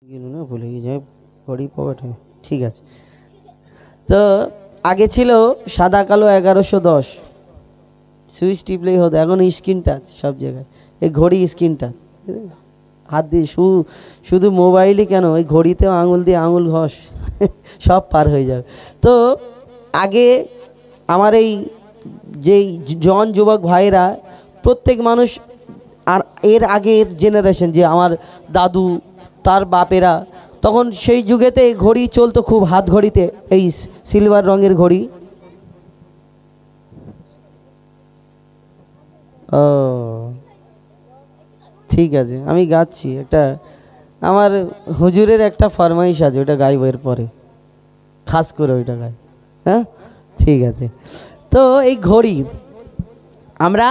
না ভুলে গিয়ে ঘড়ি পকেটে ঠিক আছে। তো আগে ছিল সাদা কালো 1110 সুইচ টিপলেই হতো, এখন স্ক্রিন টাচ সব জায়গায়। এই ঘড়ি স্ক্রিন টাচ, হাত দিয়ে শুধু মোবাইলই কেন, ওই ঘড়িতেও আঙুল দিয়ে আঙুল ঘষ সব পার হয়ে যাবে। তো আগে আমার এই যেই জন যুবক ভাইরা প্রত্যেক মানুষ, আর এর আগের জেনারেশন যে আমার দাদু তার বাপেরা, তখন সেই যুগেতে ঘড়ি চলতো খুব, হাত ঘড়িতে এই সিলভার রঙের ঘড়ি। ও ঠিক আছে, আমি গাচ্ছি একটা, আমার হুজুরের একটা ফরমাইশ আছে, ওটা গাইব এর পরে, খাস করে ওইটা গাই। হ্যাঁ ঠিক আছে। তো এই ঘড়ি আমরা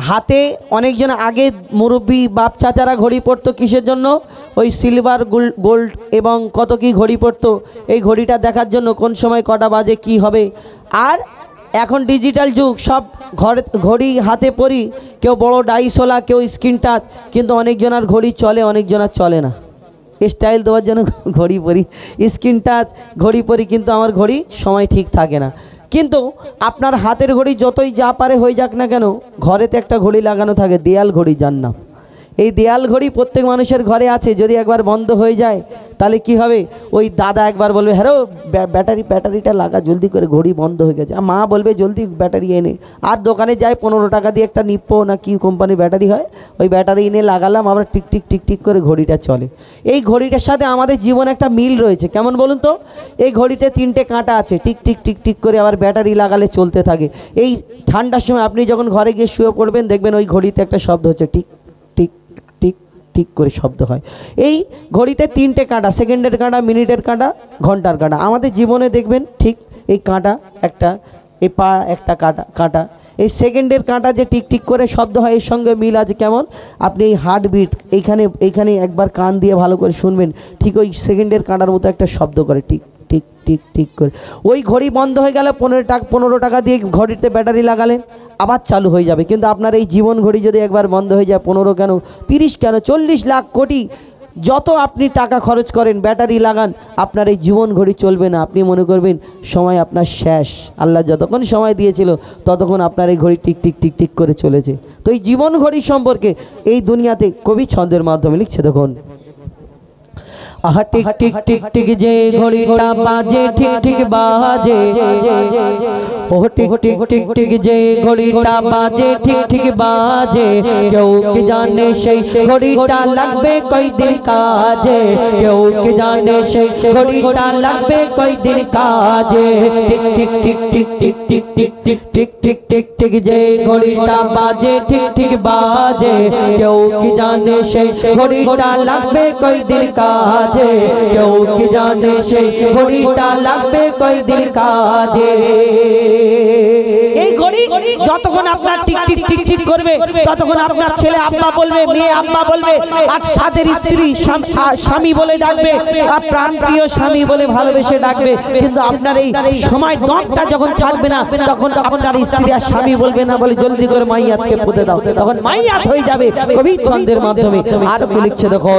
হাতে, অনেকজন আগে মুরব্বী বাপ চাচারা ঘড়ি পরতো কিসের জন্য? ওই সিলভার গোল্ড এবং কত কি ঘড়ি পরতো, এই ঘড়িটা দেখার জন্য কোন সময় কটা বাজে কি হবে। আর এখন ডিজিটাল যুগ, সব ঘড়ি হাতে পরি, কেউ বড় ডাইসওয়ালা, কেউ স্ক্রিন টাচ, কিন্তু অনেকজনের ঘড়ি চলে, অনেকজনের চলে না। স্টাইল দেওয়ার জন্য ঘড়ি পরি, স্ক্রিন টাচ ঘড়ি পরি, কিন্তু আমার ঘড়ি সময় ঠিক থাকে না। কিন্তু আপনার হাতের ঘড়ি যতই যা পারে হয়ে যাক না কেন, ঘরেতে একটা ঘড়ি লাগানো থাকে, দেয়াল ঘড়ি যার নাম। এই দেয়াল ঘড়ি প্রত্যেক মানুষের ঘরে আছে। যদি একবার বন্ধ হয়ে যায় তাহলে কি হবে? ওই দাদা একবার বলবে, হ্যাঁ ব্যাটারিটা লাগা জলদি করে, ঘড়ি বন্ধ হয়ে গেছে। আর মা বলবে জলদি ব্যাটারি এনে, আর দোকানে যায় 15 টাকা দিয়ে একটা নিপ্পো না কি কোম্পানির ব্যাটারি হয়, ওই ব্যাটারি এনে লাগালাম, আমরা টিক টিক টিক টিক করে ঘড়িটা চলে। এই ঘড়িটার সাথে আমাদের জীবনে একটা মিল রয়েছে। কেমন বলুন তো? এই ঘড়িতে 3টে কাঁটা আছে, টিক টিক টিক টিক করে, আবার ব্যাটারি লাগালে চলতে থাকে। এই ঠান্ডার সময় আপনি যখন ঘরে গিয়ে শুয়ে পড়বেন, দেখবেন ওই ঘড়িতে একটা শব্দ হচ্ছে, টিক টিক টিক টিক করে শব্দ হয়। এই ঘড়িতে 3টে কাঁটা, সেকেন্ডের কাঁটা, মিনিটের কাঁটা, ঘন্টার কাঁটা। আমাদের জীবনে দেখবেন ঠিক এই কাঁটা একটা, এই পা একটা কাঁটা, এই সেকেন্ডের কাঁটা যে টিক টিক করে শব্দ হয়, এর সঙ্গে মিল আছে। কেমন? আপনি এই হার্টবিট এইখানে একবার কান দিয়ে ভালো করে শুনবেন, ঠিক ওই সেকেন্ডের কাঁটার মতো একটা শব্দ করে, টিক টিক টিক টিক করে। ওই ঘড়ি বন্ধ হয়ে গেলে 15 টাকা দিয়ে ঘড়িতে ব্যাটারি লাগালেন, আবার চালু হয়ে যাবে। কিন্তু আপনার এই জীবন ঘড়ি যদি একবার বন্ধ হয়ে যায়, 15 কেন, 30 কেন, 40 লাখ কোটি যত আপনি টাকা খরচ করেন, ব্যাটারি লাগান, আপনার এই জীবন ঘড়ি চলবে না। আপনি মনে করবেন সময় আপনার শেষ। আল্লাহ যতক্ষণ সময় দিয়েছিল ততক্ষণ আপনার এই ঘড়ি টিক টিক টিক টিক করে চলেছে। তো এই জীবন ঘড়ি সম্পর্কে এই দুনিয়াতে কবি ছন্দের মাধ্যমে লিখছে, দেখুন। আহা টিক টিক টিক টিক যে ঘড়িটা বাজে, ঠিক ঠিক বাজে, ও টিক টিক টিক টিক যে ঘড়িটা বাজে, ঠিক ঠিক বাজে। কেউ কি জানে সেই ঘড়িটা লাগবে কয়দিন কাজে, কেউ কি জানে সেই ঘড়িটা লাগবে কয়দিন কাজে। Tick tick tick tick tick tick tick tick tick tick tick tick যে ঘড়িটা বাজে, ঠিক ঠিক বাজে। কেউ কি জানে সেই ঘড়িটা লাগবে কয়দিন কাজে, কেউ কি জানে সেই ঘড়িটা লাগবে কয়দিন কাজে। এই ঘড়ি যতক্ষণ আপনার টিক টিক টিক টিক করবে, ততক্ষণ আপনার ছেলে আব্বা বলবে, মেয়ে আম্মা বলবে, আর সাথের স্ত্রী স্বামী বলে ডাকবে, আর প্রাণ প্রিয় স্বামী বলে ভালোবেসে ডাকবে। কিন্তু আপনার এই সময় দমটা যখন থাকবে না, তখন আপনার স্ত্রী আর স্বামী বলবে না, বলে জলদি করে মাইয়াতকে পুঁতে দাও, তখন মাইয়াত হয়ে যাবে। কবি ছন্দের মাধ্যমে আর কি লিখছে, দেখো।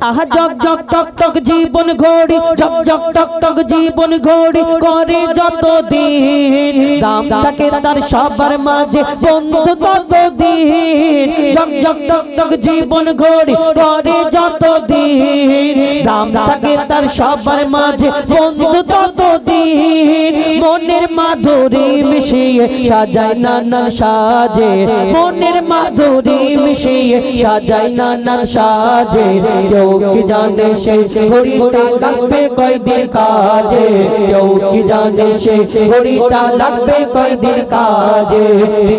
আহা জগ জগ টক টক জীবন ঘড়ি, জগ জগ টক টক জীবন ঘড়ি করে যত দিন, দাম থাকে তার সবার মাঝে বন্ধু তত দিন। জগ জগ টক টক জীবন ঘড়ি করে যত দিন, দাম থাকে তার সবার মাঝে বন্ধু তত দিন। মনের মাধুরী মিশিয়ে সাজায় নানান সাজে, মনের মাধুরী মিশিয়ে সাজায় নানান সাজে। কেউ কি জানে সেই ঘড়িটা লাগবে কয়দিন কাজে, কেউ কি জানে সেই ঘড়িটা লাগবে কয়দিন কাজে।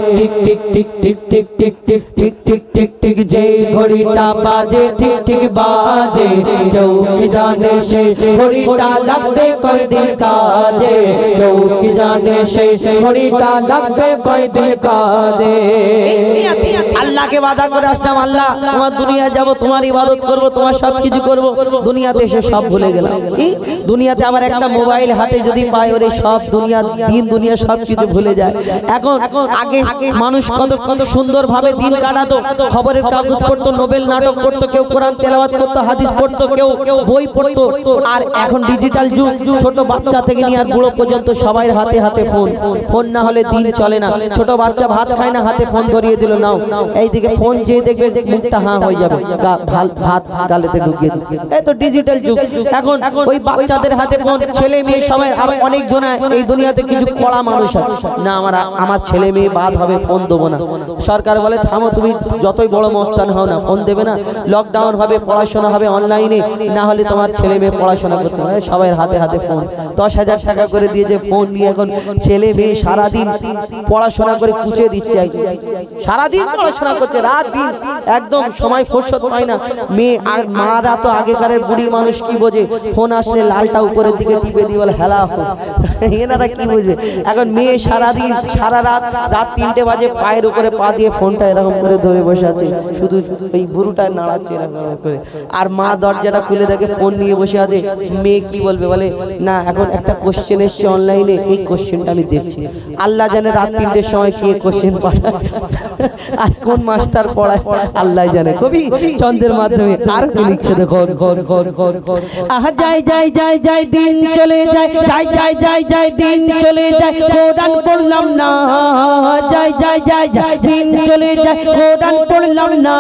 Tick tick tick tick tick tick tick tick tick tick tick যে ঘড়িটা বাজে, ঠিক ঠিক বাজে। কেউ কি জানে সেই ঘড়িটা লাগবে কয়দিন কাজে, কেউ কি জানে সেই ঘড়িটা লাগবে কয়দিন কাজে। আল্লাহকে ওয়াদা করে আসলাম, আল্লাহ তোমার দুনিয়া যাব, তোমার ইবাদত করব, তোমার সব কিছু করব। দুনিয়াতে এসে সব ভুলে গেলাম। কি দুনিয়াতে আমার একটা মোবাইল হাতে যদি পাই, ওরে সব দুনিয়া, দিন দুনিয়া সব কিছু ভুলে যায়। এখন আগে মানুষ কত কত সুন্দর ভাবে দিন কাটাতো, খবরের কাগজ পড়তো, নোবেল নাটক পড়তো, কেউ কোরআন তেলাওয়াত করতো, হাদিস পড়তো, কেউ বই পড়তো। আর এখন ডিজিটাল যুগ, ছোট বাচ্চা থেকে নিয়ে আর বুড়ো পর্যন্ত সবাই হাতে হাতে ফোন। ফোন না হলে দিন চলে না। ছোট বাচ্চা ভাত খায় না, হাতে ফোন ধরিয়ে দিল, নাও এইদিকে ফোন, যে দেখবে মুখটা হাঁ হয়ে যাবে, ভাত গালেতে ঢুকিয়ে দিচ্ছে। এই তো ডিজিটাল যুগ। এখন ওই বাচ্চাদের হাতে ফোন, ছেলে মেয়ে সবাই। আর অনেক জন এই দুনিয়াতে কিছু কড়া মানুষ আছে, না আমার ছেলে মেয়ে বাদ হবে, ফোন দেবো না। সরকার বলে থামো, তুমি যতই বড় মস্তান হও না, ফোন দেবে না। লকডাউন হবে, পড়াশোনা হবে অনলাইনে, না হলে তোমার ছেলে মেয়ে পড়াশোনা করতে পারে। সবাই হাতে হাতে ফোন, 10,000 টাকা করে দিয়ে যে ফোন নিয়ে এখন ছেলে মেয়ে সারাদিন পড়াশোনা করে কুচে দিচ্ছে। সারাদিন পড়াশোনা করছে, রাত দিন একদম সময় ফুরসত পায় না মেয়ে। আর মারা তো আগেকারের বুড়ি মানুষ কি বোঝে, ফোন আসলে লালটা উপরের দিকে টিপে দিয়ে বলে হেলা, এনারা কি বুঝবে। এখন মেয়ে সারাদিন সারা রাত 3টে বাজে পায়ের উপরে পা দিয়ে ফোনটা এরকম করে ধরে বসে আছে, শুধু এই বুড়োটা নাড়াচ্ছে এরকম করে। আর মা দরজাটা খুলে দেখে ফোন নিয়ে বসে আছে। মেয়ে কি বলবে, বলে না এখন একটা কোশ্চেন এসছে অনলাইনে, এই কোশ্চেনটা আমি দেখছি। আল্লাহ জানে রাত 3টের সময় কে কোশ্চেন পাঠায় আর কোন মাস্টার পড়ায়, আল্লাহ জানে। কবি চন্দ্রের মাধ্যমে আর কি লিখছে দেখো। আহা যাই যাই যাই যাই দিন চলে যায়, যাই যাই যাই যাই দিন চলে যায়, কোরআন পড়লাম না। যাই যাই যাই যাই দিন চলে যায়, কোরআন পড়লাম না।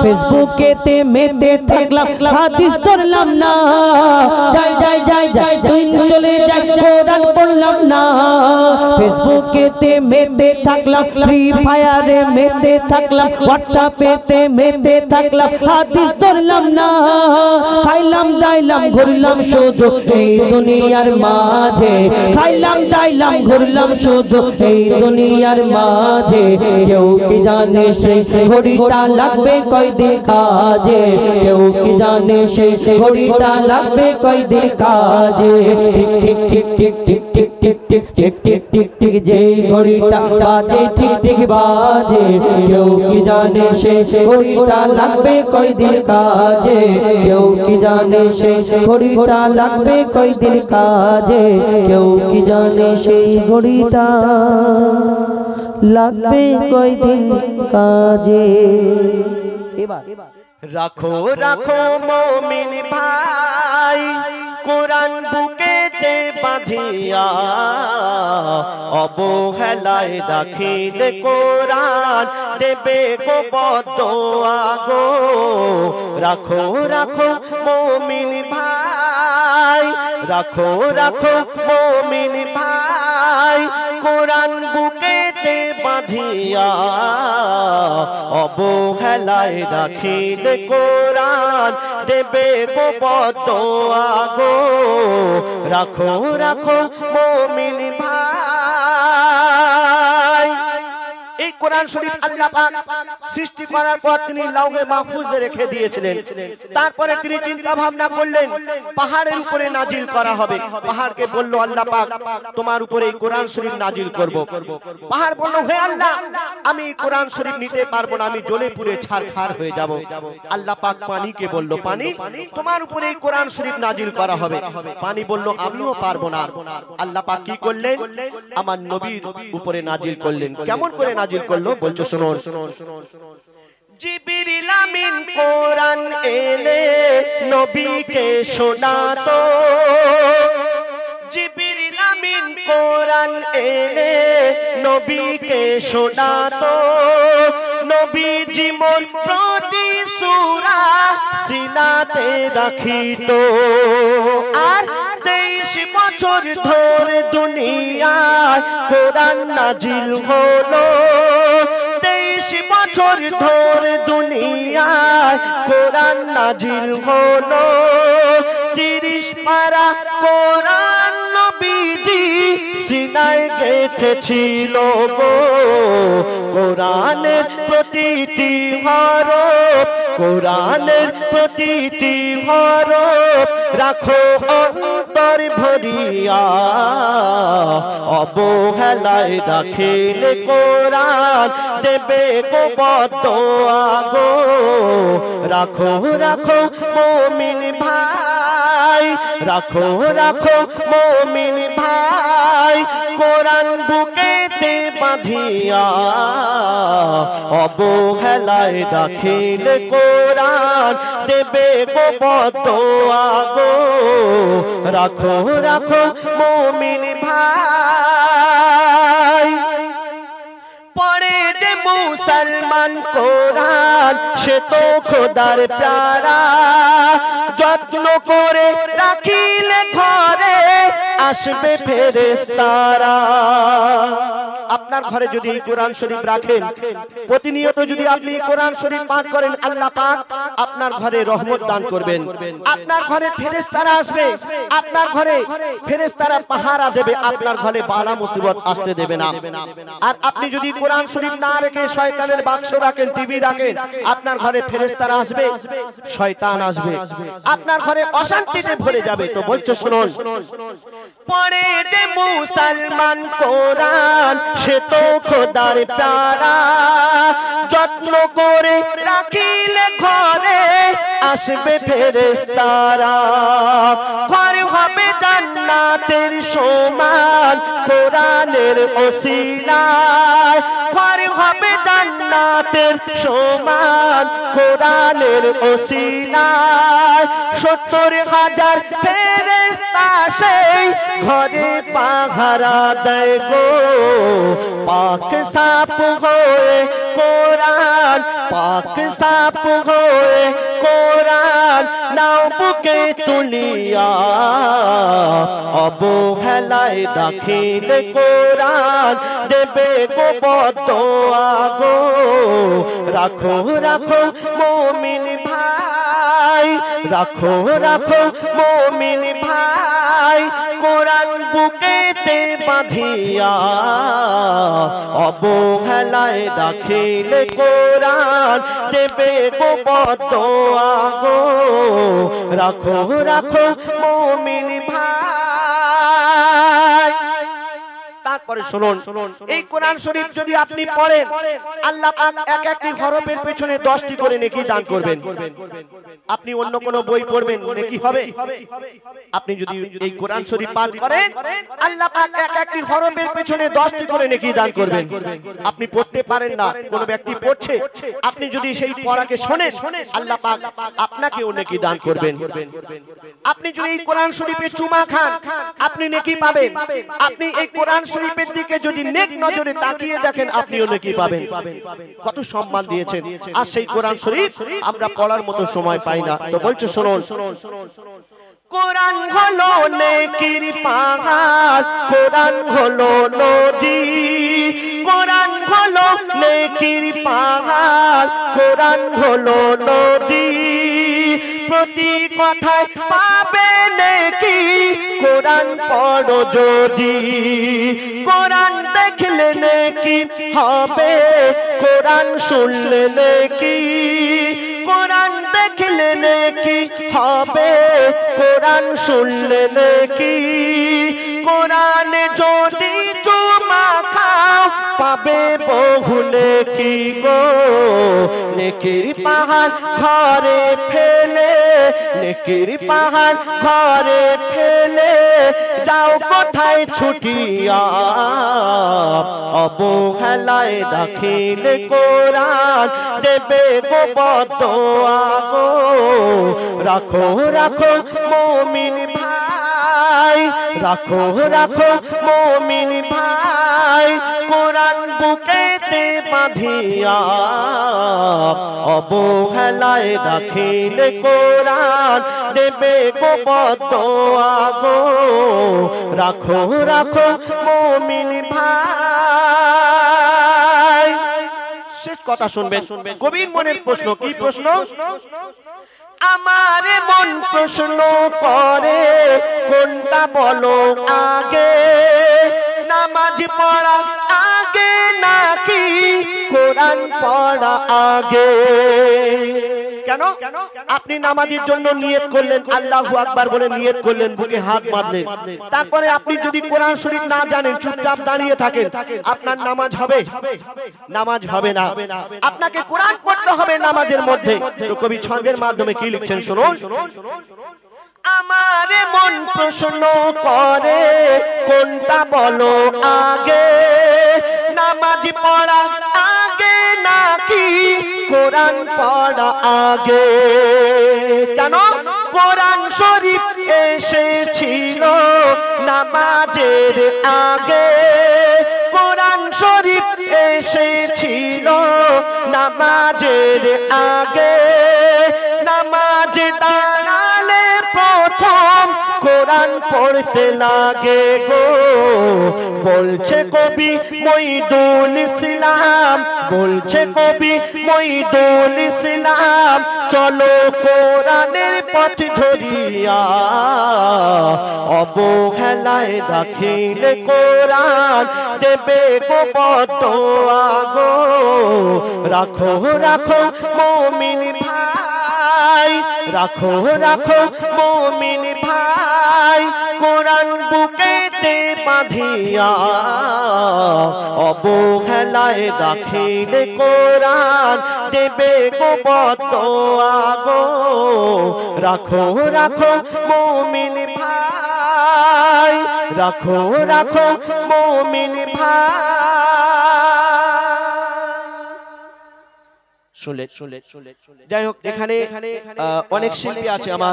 ফেসবুকেতে মেতে থাকলাম, হাদিস ধরলাম না। যাই যাই যাই যাই দিন চলে যায়, কোরআন পড়লাম না। ফেসবুকেতে মেতে থাকলাম, ফ্রি ফায়ারে মেতে থাকলাম, হোয়াটসঅ্যাপেতে মেতে থাকলাম, হাদিস ধরলাম না। খাইলাম দাইলাম ঘুরলাম শুধু এই দুনিয়ার মাঝে, খাইলাম দাইলাম ঘুরলাম শুধু এই দুনিয়ার মাঝে। কেউ কি জানে সেই ঘড়িটা লাগবে কয়দিন কাজে, কেউ কি জানে সেই ঘড়িটা লাগবে কয়দিন কাজে। ঠিক ঠিক ঠিক ঠিক ঠিক ঠিক ঠিক ঠিক ঠিক ঠিক ঠিক যে ঘড়িটা বাজে, ঠিক ঠিক বাজে। কেউ কি জানে সেই ঘড়িটা লাগবে কয়দিন কাজে, কেউ কি জানে সেই ঘড়িটা লাগবে কয়দিন কাজে। কেউ কি জানে সেই ঘড়িটা লাগবে কয়দিন কাজে। এবার রাখো রাখো মুমিন ভাই, কোরআন বুকেতে বাঁধিয়া, অবহেলায় রাখিলে কোরআন দেবে গো বদদোয়া গো। রাখো রাখো মুমিন ভাই, রাখো রাখো মুমিন ভাই, কোরআন বুকেতে বাঁধিয়া, অবহেলায় রাখিলে কোরআন দেবে গো বদদোয়া গো। রাখো রাখো মুমিন ভাই। এই কোরআন শরীফ আল্লাহ পাক সৃষ্টি করার পর তিনি লাউহে মাহফুজে রেখে দিয়েছিলেন। তারপরে তিনি চিন্তা ভাবনা করলেন পাহাড়ের উপরে নাজিল করা হবে। পাহাড়কে বলল আল্লাহ পাক তোমার উপরে এই কোরআন শরীফ নাজিল করব। পাহাড় বলল হে আল্লাহ আমি কোরআন শরীফ নিতে পারবো না, আমি জ্বলে পুড়ে ছারখার হয়ে যাব। আল্লাহ পাক পানিকে বলল পানি তোমার উপরে এই কোরআন শরীফ নাজিল করা হবে। পানি বলল আমিও পারবো না। আল্লাহ পাক কি করলেন, আমার নবীর উপরে নাজিল করলেন। কেমন করে নাজিল করলো বলছো শুনুন। জিবরিল আমিন কোরআন এনে নবীকে শোনাতো, জিবরিল আমিন কোরআন এনে নবীকে শোনাতো। নবীজি মোর প্রতি সূরা সিনাতে রাখিত। আর 23 বছর ধরে দুনিয়ায় কোরআন নাজিল হলো। 23 বছর ধরে দুনিয়ায় কোরআন নাজিল হলো। 30 পারা কোরআন নবীজি সিনায় গেঁথেছিল গো কোরআনের প্রতিটি হরফ, কোরআনের প্রতিটি হরফ রাখো অন্তর ভরিয়া, অবহেলায় রাখিলে কোরআন দেবে গো বদদোয়া গো। রাখো রাখো মুমিন ভাই, রাখো রাখো মুমিন ভাই, কোরআন বুকেতে বাঁধিয়া, অবহেলায় রাখিলে কোরআন দেবে গো বদদোয়া গো। রাখো রাখো মুমিন ভাই, পড়ে যে মুসলমান কোরআন সে তো খোদার প্যারা, যত্ন করে রাখিলে ঘরে আসবে ফেরেশতারা। আপনার ঘরে যদি এই কোরআন শরীফ রাখেন, প্রতিনিয়ত যদি আপনি কোরআন শরীফ পাঠ করেন, আল্লাহ পাক আপনার ঘরে রহমত দান করবেন। আপনার ঘরে ফেরেশতারা আসবে, আপনার ঘরে ফেরেশতারা পাহারা দেবে, আপনার ঘরে বালা মুসিবত আসতে দেবে না। আর আপনি যদি কোরআন শরীফ না রেখে শয়তানের বাক্স রাখেন, টিভি রাখেন, আপনার ঘরে ফেরেশতারা আসবে, শয়তান আসবে, আপনার ঘরে অশান্তিতে ভরে যাবে। তো বলছো শুনুন, পড়ে যে মুসলমান কোরআন সে তো খোদার প্যারা, যত্ন করে রাখিলে ঘরে আসবে ফেরেশতারা। ঘর হবে জান্নাতের সমান কোরআনের ওসিলায়, ঘর হবে জান্নাতের সমান কোরআনের ওসিলায়। 70,000 ফেরেশতা সেই ঘরে পাহারা দেয় গো, পাক সাপ হয়ে কোরআন, পাক সাপ হয়ে কোরআন নাও বুকে তুলিয়া, অবহেলায় রাখিলে কোরআন দেবে গো বদদোয়া গো। রাখো রাখো মুমিন ভাই, রাখো রাখো মুমিন ভাই, কোরআন বুকেতে বাঁধিয়া, অবহেলায় রাখিলে কোরআন দেবে গো বদদোয়া গো। রাখো রাখো মুমিন ভাই। তারপরে শুনুন, এই কোরআন শরীফ যদি আপনি পড়েন, আল্লাহ পাক এক একটি হরফের পেছনে 10টি করে নেকি দান করবেন। আপনি অন্য কোন বই পড়বেন, নেকি হবে? আপনি যদি এই কোরআন শরীফ পাঠ করেন, আল্লাহ পাক এক একটি হরফের পেছনে 10টি করে নেকি দান করবেন। আপনি পড়তে পারেন না, কোন ব্যক্তি পড়ছে, আপনি যদি সেই পড়াকে শোনেন, আল্লাহ পাক আপনাকেও নেকি দান করবেন। আপনি যদি এই কোরআন শরীফে চুমা খান, আপনি নেকি পাবেন। আপনি এই কোরআন শরীফের দিকে যদি নেক নজরে তাকিয়ে দেখেন, আপনিও নেকি পাবেন। কত সম্মান দিয়েছেন। আর সেই কোরআন শরীফ আমরা পড়ার মতো সময় পাই না। তো বলছো শুনুন, কোরআন হলো নেকির পাহাড়, কোরআন হলো নদী, কোরআন হলো নেকির পাহাড়, কোরআন হলো নদী। প্রতি কথায় পাবে নেকি কোরআন পড়ো যদি, কোরআন দেখলে নেকি হবে, কোরআন শুনলে নেকি, কোরআন দেখলে নেকি হবে, কোরআন শুনলে নেকি। কোরআনে যদি চুমা খাও পাবে বহু নেকি গো। নেকির পাহাড় ঘরে ফেলে, নেকির পাহাড় ঘরে ফেলে যাও কোথায় ছুটিয়া, অবহেলায় রাখিলে কোরআন দেবে গো বদদোয়া গো। রাখো রাখো মুমিন ভাই, রাখো রাখো মুমিন ভাই, কোরআন বুকেতে বাঁধিয়া, অবহেলায় রাখিলে কোরআন দেবে গো বদদোয়া গো। রাখো রাখো মুমিন ভাই। শেষ কথা শুনবেন, গভীর মনের প্রশ্ন। কি প্রশ্ন? আমার মন প্রশ্ন করে কোনটা বলো আগে, নামাজ পড়া আগে নাকি কোরআন পড়া আগে? কেন? আপনি নামাজের জন্য নিয়ত করলেন, আল্লাহু আকবার বলে নিয়ত করলেন, বুকে হাত বাঁধলেন, তারপরে আপনি যদি কোরআন শরীফ না জানেন, চুপচাপ দাঁড়িয়ে থাকেন, আপনার নামাজ হবে? নামাজ হবে না। আপনাকে কোরআন পড়তে হবে নামাজের মধ্যে। তো কবি ছন্দের মাধ্যমে কি লিখছেন শুনুন। আমার মন প্রশ্ন করে কোনটা বলো আগে, নামাজ পড়া আগে নাকি কোরআন পড়া আগে? কেন? কোরআন শরীফ এসেছিল নামাজের আগে, কোরআন শরীফ এসেছিল নামাজের আগে। নামাজে দাঁড়ালে প্রথম কোরআন পড়তে লাগে গো, বলছে কবি মঈদুল ইসলাম, বলছে কবি মঈদুল ইসলাম, চলো কোরআনের পথ ধরিয়া, অবহেলায় রাখিলে কোরআন দেবে গো বদোয়া গো। রাখো রাখো মুমিন ভাই, রাখো রাখো মুমিন ভাই, কোরআন বুকেতে বাঁধিয়া, অবহেলায় রাখিলে কোরআন দেবে গো বদোয়া গো। রাখো রাখো মুমিন ভাই, রাখো রাখো মুমিন ভাই। যাই হোক, এখানে অনেক শিল্পী আছে আমার